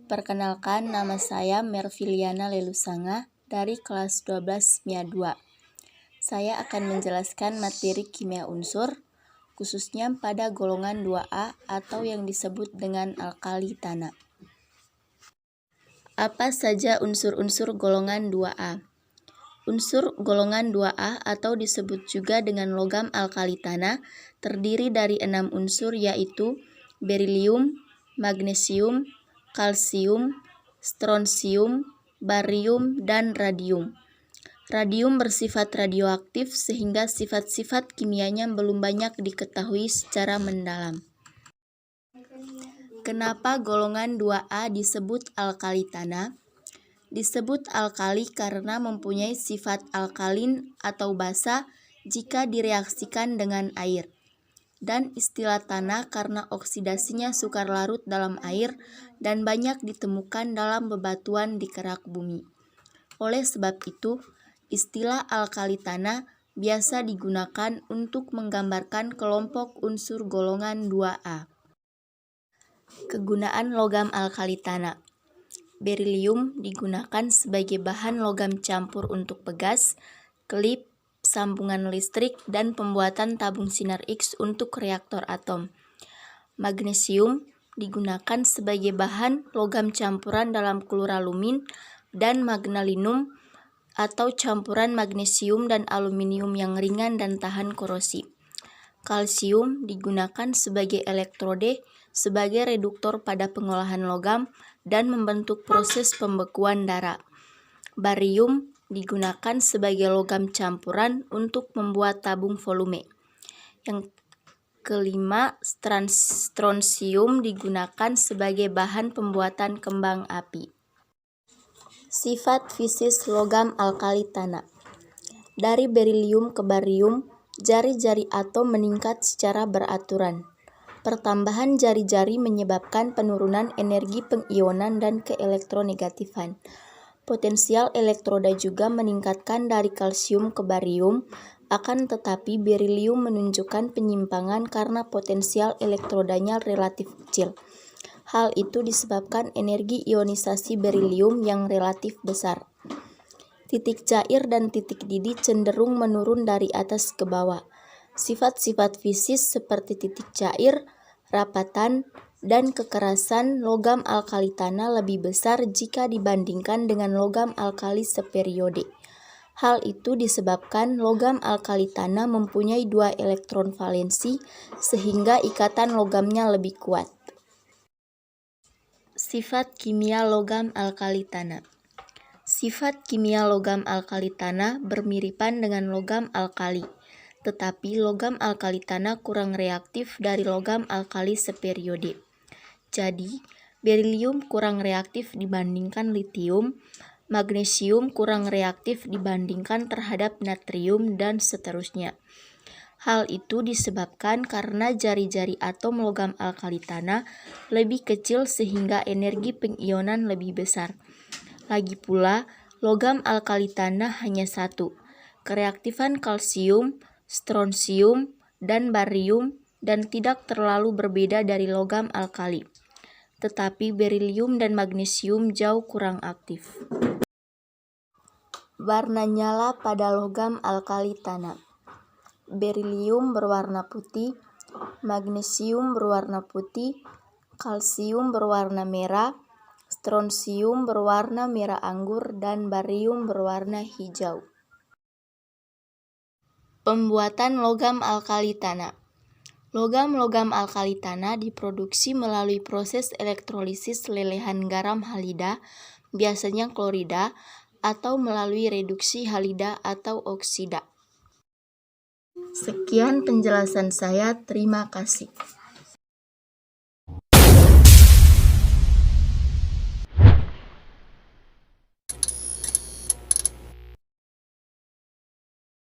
Perkenalkan, nama saya Merviliana Lelusanga dari kelas 12 MIA 2. Saya akan menjelaskan materi kimia unsur, khususnya pada golongan 2A atau yang disebut dengan alkali tanah. Apa saja unsur-unsur golongan 2A? Unsur golongan 2A atau disebut juga dengan logam alkali tanah terdiri dari 6 unsur yaitu berilium, magnesium, kalsium, stronsium, barium, dan radium. Radium bersifat radioaktif sehingga sifat-sifat kimianya belum banyak diketahui secara mendalam. Kenapa golongan 2A disebut alkali tanah? Disebut alkali karena mempunyai sifat alkalin atau basa jika direaksikan dengan air. Dan istilah tanah karena oksidasinya sukar larut dalam air dan banyak ditemukan dalam bebatuan di kerak bumi. Oleh sebab itu, istilah alkali tanah biasa digunakan untuk menggambarkan kelompok unsur golongan 2A. Kegunaan logam alkali tanah. Berilium digunakan sebagai bahan logam campur untuk pegas, klip, sambungan listrik, dan pembuatan tabung sinar X untuk reaktor atom. Magnesium digunakan sebagai bahan logam campuran dalam kluralumin dan magnalinum atau campuran magnesium dan aluminium yang ringan dan tahan korosi. Kalsium digunakan sebagai elektrode, sebagai reduktor pada pengolahan logam dan membentuk proses pembekuan darah. Barium digunakan sebagai logam campuran untuk membuat tabung volume. Yang kelima, stronsium digunakan sebagai bahan pembuatan kembang api. Sifat fisis logam alkali tanah. Dari berilium ke barium, jari-jari atom meningkat secara beraturan. Pertambahan jari-jari menyebabkan penurunan energi pengionan dan keelektronegatifan. Potensial elektroda juga meningkatkan dari kalsium ke barium, akan tetapi berilium menunjukkan penyimpangan karena potensial elektrodanya relatif kecil. Hal itu disebabkan energi ionisasi berilium yang relatif besar. Titik cair dan titik didih cenderung menurun dari atas ke bawah. Sifat-sifat fisis seperti titik cair, rapatan, dan kekerasan logam alkali tanah lebih besar jika dibandingkan dengan logam alkali seperiode. Hal itu disebabkan logam alkali tanah mempunyai 2 elektron valensi sehingga ikatan logamnya lebih kuat. Sifat kimia logam alkali tanah. Sifat kimia logam alkali tanah bermiripan dengan logam alkali, tetapi logam alkali tanah kurang reaktif dari logam alkali seperiode. Jadi, berilium kurang reaktif dibandingkan litium, magnesium kurang reaktif dibandingkan terhadap natrium, dan seterusnya. Hal itu disebabkan karena jari-jari atom logam alkali tanah lebih kecil sehingga energi pengionan lebih besar. Lagi pula, logam alkali tanah hanya satu, kereaktifan kalsium, stronsium, dan barium, dan tidak terlalu berbeda dari logam alkali. Tetapi berilium dan magnesium jauh kurang aktif. Warna nyala pada logam alkali tanah. Berilium berwarna putih, magnesium berwarna putih, kalsium berwarna merah, stronsium berwarna merah anggur, dan barium berwarna hijau. Pembuatan logam alkali tanah. Logam-logam alkali tanah diproduksi melalui proses elektrolisis lelehan garam halida, biasanya klorida, atau melalui reduksi halida atau oksida. Sekian penjelasan saya, terima kasih.